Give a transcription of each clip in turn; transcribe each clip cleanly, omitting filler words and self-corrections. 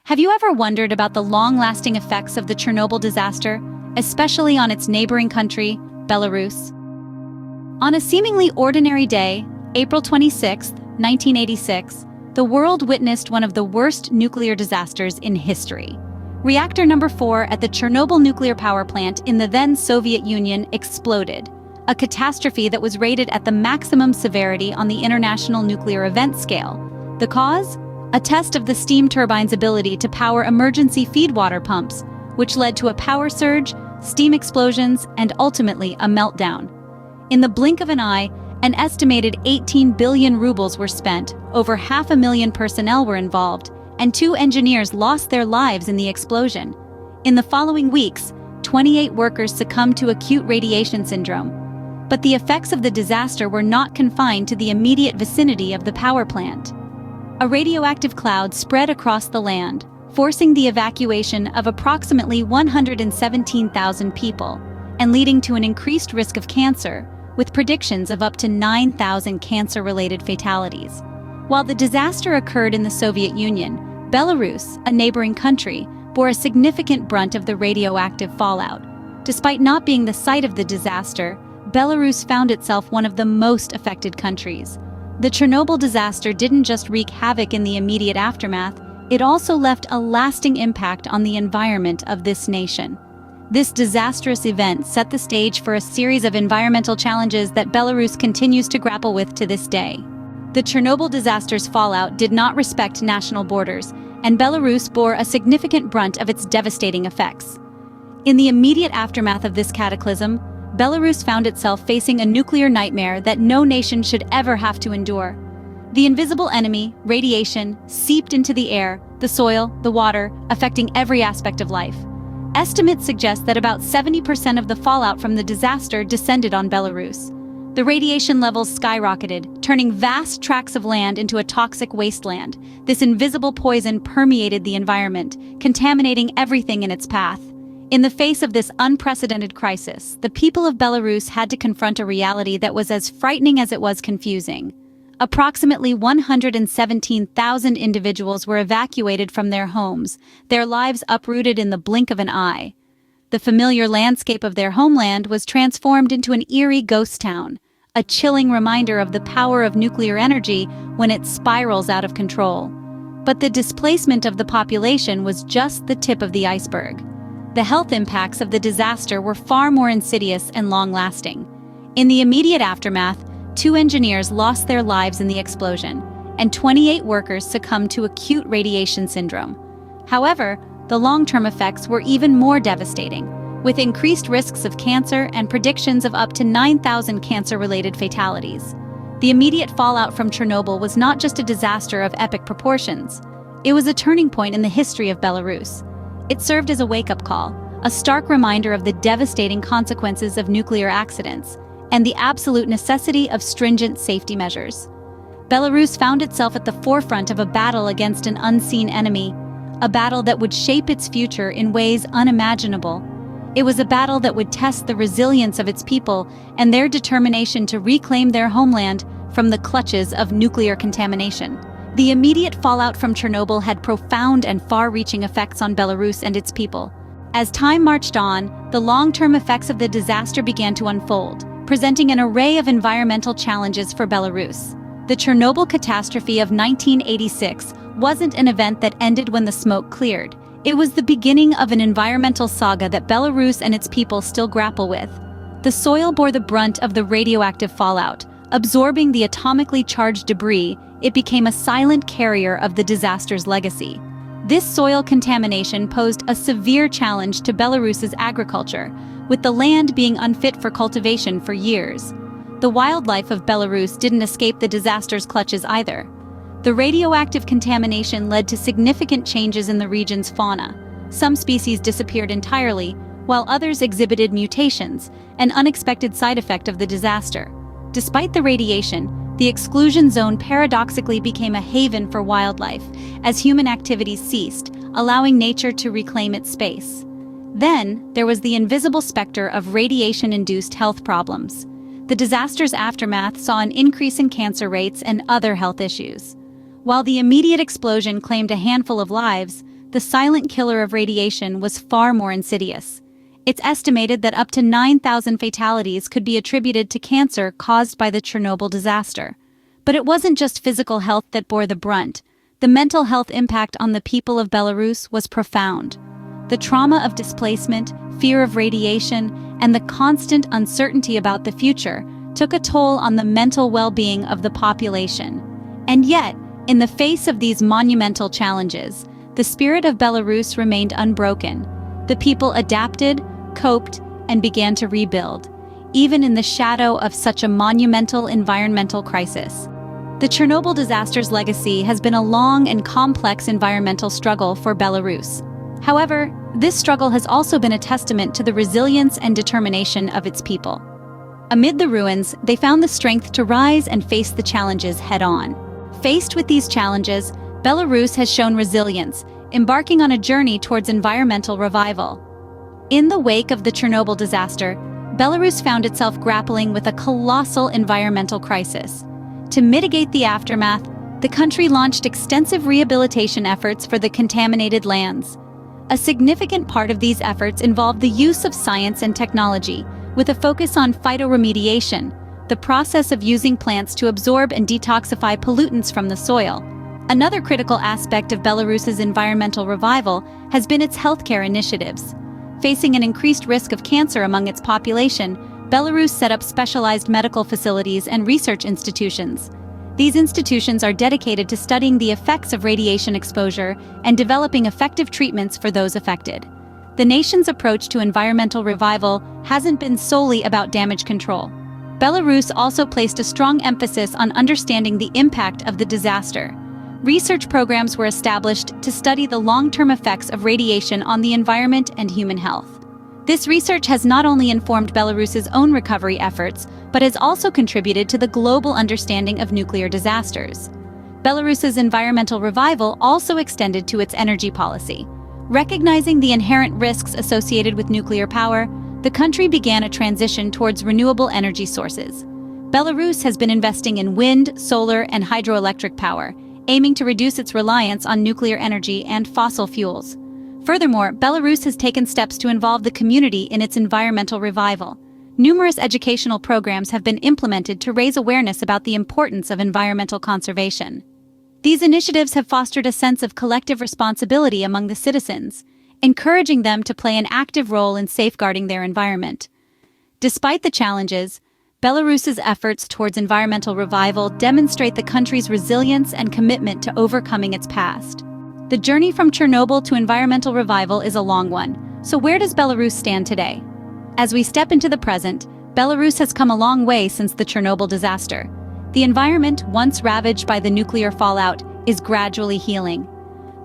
Have you ever wondered about the long-lasting effects of the Chernobyl disaster, especially on its neighboring country, Belarus? On a seemingly ordinary day, April 26, 1986, the world witnessed one of the worst nuclear disasters in history. Reactor number 4 at the Chernobyl nuclear power plant in the then Soviet Union exploded, a catastrophe that was rated at the maximum severity on the International Nuclear Event Scale. The cause? A test of the steam turbine's ability to power emergency feedwater pumps, which led to a power surge, steam explosions, and ultimately a meltdown. In the blink of an eye, an estimated 18 billion rubles were spent, over 500,000 personnel were involved, and 2 engineers lost their lives in the explosion. In the following weeks, 28 workers succumbed to acute radiation syndrome. But the effects of the disaster were not confined to the immediate vicinity of the power plant. A radioactive cloud spread across the land, forcing the evacuation of approximately 117,000 people, and leading to an increased risk of cancer, with predictions of up to 9,000 cancer-related fatalities. While the disaster occurred in the Soviet Union, Belarus, a neighboring country, bore a significant brunt of the radioactive fallout. Despite not being the site of the disaster, Belarus found itself one of the most affected countries. The Chernobyl disaster didn't just wreak havoc in the immediate aftermath, it also left a lasting impact on the environment of this nation. This disastrous event set the stage for a series of environmental challenges that Belarus continues to grapple with to this day. The Chernobyl disaster's fallout did not respect national borders, and Belarus bore a significant brunt of its devastating effects. In the immediate aftermath of this cataclysm, Belarus found itself facing a nuclear nightmare that no nation should ever have to endure. The invisible enemy, radiation, seeped into the air, the soil, the water, affecting every aspect of life. Estimates suggest that about 70% of the fallout from the disaster descended on Belarus. The radiation levels skyrocketed, turning vast tracts of land into a toxic wasteland. This invisible poison permeated the environment, contaminating everything in its path. In the face of this unprecedented crisis, the people of Belarus had to confront a reality that was as frightening as it was confusing. Approximately 117,000 individuals were evacuated from their homes, their lives uprooted in the blink of an eye. The familiar landscape of their homeland was transformed into an eerie ghost town, a chilling reminder of the power of nuclear energy when it spirals out of control. But the displacement of the population was just the tip of the iceberg. The health impacts of the disaster were far more insidious and long-lasting. In the immediate aftermath, 2 engineers lost their lives in the explosion, and 28 workers succumbed to acute radiation syndrome. However, the long-term effects were even more devastating, with increased risks of cancer and predictions of up to 9,000 cancer-related fatalities. The immediate fallout from Chernobyl was not just a disaster of epic proportions. It was a turning point in the history of Belarus. It served as a wake-up call, a stark reminder of the devastating consequences of nuclear accidents, and the absolute necessity of stringent safety measures. Belarus found itself at the forefront of a battle against an unseen enemy, a battle that would shape its future in ways unimaginable. It was a battle that would test the resilience of its people and their determination to reclaim their homeland from the clutches of nuclear contamination. The immediate fallout from Chernobyl had profound and far-reaching effects on Belarus and its people. As time marched on, the long-term effects of the disaster began to unfold, presenting an array of environmental challenges for Belarus. The Chernobyl catastrophe of 1986 wasn't an event that ended when the smoke cleared. It was the beginning of an environmental saga that Belarus and its people still grapple with. The soil bore the brunt of the radioactive fallout. Absorbing the atomically charged debris, it became a silent carrier of the disaster's legacy. This soil contamination posed a severe challenge to Belarus's agriculture, with the land being unfit for cultivation for years. The wildlife of Belarus didn't escape the disaster's clutches either. The radioactive contamination led to significant changes in the region's fauna. Some species disappeared entirely, while others exhibited mutations, an unexpected side effect of the disaster. Despite the radiation, the exclusion zone paradoxically became a haven for wildlife, as human activities ceased, allowing nature to reclaim its space. Then, there was the invisible specter of radiation-induced health problems. The disaster's aftermath saw an increase in cancer rates and other health issues. While the immediate explosion claimed a handful of lives, the silent killer of radiation was far more insidious. It's estimated that up to 9,000 fatalities could be attributed to cancer caused by the Chernobyl disaster. But it wasn't just physical health that bore the brunt. The mental health impact on the people of Belarus was profound. The trauma of displacement, fear of radiation, and the constant uncertainty about the future took a toll on the mental well-being of the population. And yet, in the face of these monumental challenges, the spirit of Belarus remained unbroken. The people adapted, coped, and began to rebuild, even in the shadow of such a monumental environmental crisis. The Chernobyl disaster's legacy has been a long and complex environmental struggle for Belarus. However, this struggle has also been a testament to the resilience and determination of its people. Amid the ruins, they found the strength to rise and face the challenges head-on. Faced with these challenges, Belarus has shown resilience, embarking on a journey towards environmental revival. In the wake of the Chernobyl disaster, Belarus found itself grappling with a colossal environmental crisis. To mitigate the aftermath, the country launched extensive rehabilitation efforts for the contaminated lands. A significant part of these efforts involved the use of science and technology, with a focus on phytoremediation, the process of using plants to absorb and detoxify pollutants from the soil. Another critical aspect of Belarus's environmental revival has been its healthcare initiatives. Facing an increased risk of cancer among its population, Belarus set up specialized medical facilities and research institutions. These institutions are dedicated to studying the effects of radiation exposure and developing effective treatments for those affected. The nation's approach to environmental revival hasn't been solely about damage control. Belarus also placed a strong emphasis on understanding the impact of the disaster. Research programs were established to study the long-term effects of radiation on the environment and human health. This research has not only informed Belarus's own recovery efforts, but has also contributed to the global understanding of nuclear disasters. Belarus's environmental revival also extended to its energy policy. Recognizing the inherent risks associated with nuclear power, the country began a transition towards renewable energy sources. Belarus has been investing in wind, solar, and hydroelectric power, aiming to reduce its reliance on nuclear energy and fossil fuels. Furthermore, Belarus has taken steps to involve the community in its environmental revival. Numerous educational programs have been implemented to raise awareness about the importance of environmental conservation. These initiatives have fostered a sense of collective responsibility among the citizens, encouraging them to play an active role in safeguarding their environment. Despite the challenges, Belarus's efforts towards environmental revival demonstrate the country's resilience and commitment to overcoming its past. The journey from Chernobyl to environmental revival is a long one, so where does Belarus stand today? As we step into the present, Belarus has come a long way since the Chernobyl disaster. The environment, once ravaged by the nuclear fallout, is gradually healing.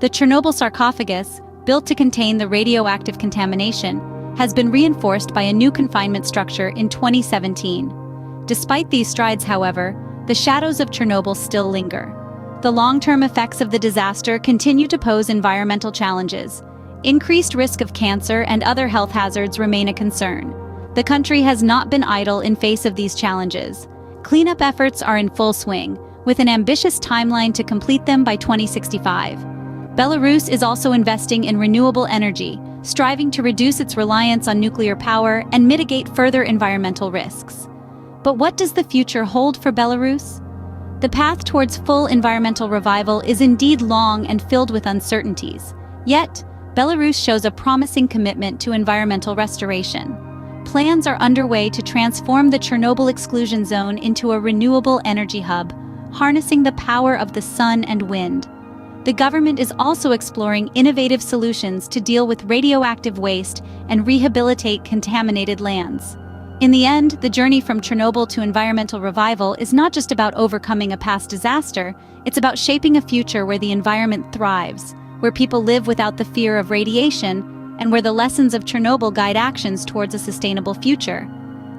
The Chernobyl sarcophagus, built to contain the radioactive contamination, has been reinforced by a new confinement structure in 2017. Despite these strides, however, the shadows of Chernobyl still linger. The long-term effects of the disaster continue to pose environmental challenges. Increased risk of cancer and other health hazards remain a concern. The country has not been idle in face of these challenges. Cleanup efforts are in full swing, with an ambitious timeline to complete them by 2065. Belarus is also investing in renewable energy, striving to reduce its reliance on nuclear power and mitigate further environmental risks. But what does the future hold for Belarus? The path towards full environmental revival is indeed long and filled with uncertainties. Yet, Belarus shows a promising commitment to environmental restoration. Plans are underway to transform the Chernobyl exclusion zone into a renewable energy hub, harnessing the power of the sun and wind. The government is also exploring innovative solutions to deal with radioactive waste and rehabilitate contaminated lands. In the end, the journey from Chernobyl to environmental revival is not just about overcoming a past disaster, it's about shaping a future where the environment thrives, where people live without the fear of radiation, and where the lessons of Chernobyl guide actions towards a sustainable future.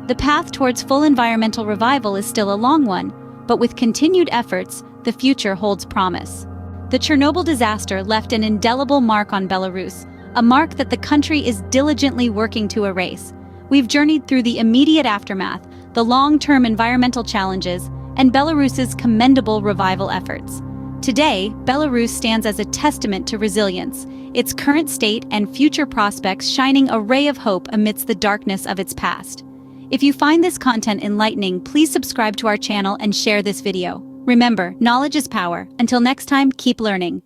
The path towards full environmental revival is still a long one, but with continued efforts, the future holds promise. The Chernobyl disaster left an indelible mark on Belarus, a mark that the country is diligently working to erase. We've journeyed through the immediate aftermath, the long-term environmental challenges, and Belarus's commendable revival efforts. Today, Belarus stands as a testament to resilience, its current state and future prospects shining a ray of hope amidst the darkness of its past. If you find this content enlightening, please subscribe to our channel and share this video. Remember, knowledge is power. Until next time, keep learning.